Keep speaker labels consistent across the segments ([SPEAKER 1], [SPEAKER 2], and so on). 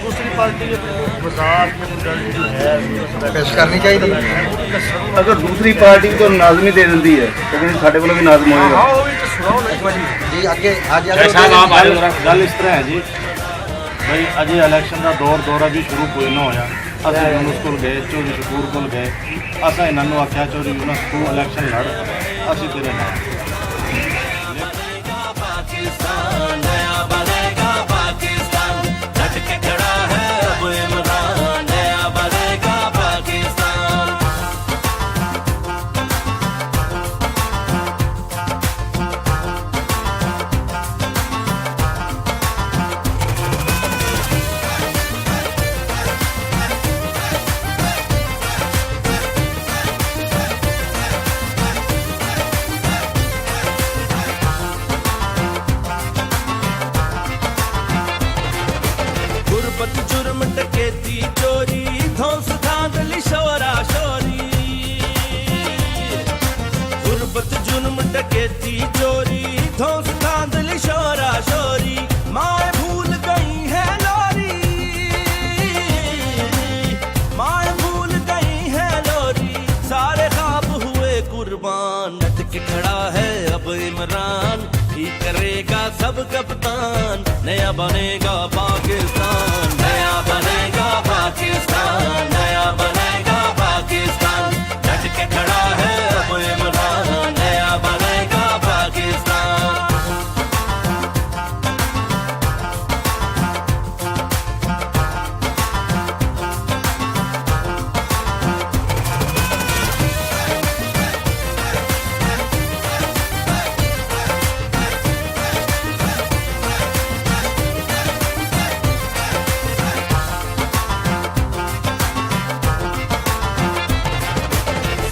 [SPEAKER 1] दूसरी पार्टी मजाक है
[SPEAKER 2] पेश करनी चाहिए।
[SPEAKER 3] अगर दूसरी पार्टी तो नाजमी दे दी है लेकिन साढ़े को भी नाजम होएगा।
[SPEAKER 1] हाँ वो भी तो सुनाओ ना
[SPEAKER 2] जी आगे आज
[SPEAKER 3] गल इस तरह है जी भाई अजे इलैक्शन का दौर अभी शुरू कोई ना होया। असं यूनुस को गए चौधरी शकूर को गए असा इन्होंने आख्या चौधरी यूनुस तू इलैक्शन लड़ असी तेरे नाल।
[SPEAKER 4] जुर्म डकैती चोरी धौंस धांधली शोरा शोरी। गुर्बत जुर्म डकैती चोरी धौंस धांधली शोरा शोरी। माए भूल गई है लोरी, माए भूल गई है लोरी। सारे ख्वाब हुए कुर्बान नट के खड़ा है अब इमरान। ही करेगा सब कप्तान नया बनेगा पाकिस्तान। नया बनेगा पाकिस्तान, नया बनेगा पाकिस्तान। डट के खड़ा है अब इमरान नया बनेगा पाकिस्तान।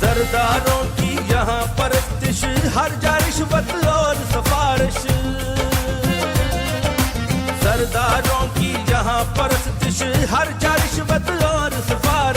[SPEAKER 4] सरदारों की यहाँ परस्तिश हर जा रिश्वत और सिफारिश। सरदारों की यहाँ परस्तिश हर जा रिश्वत और सिफारिश।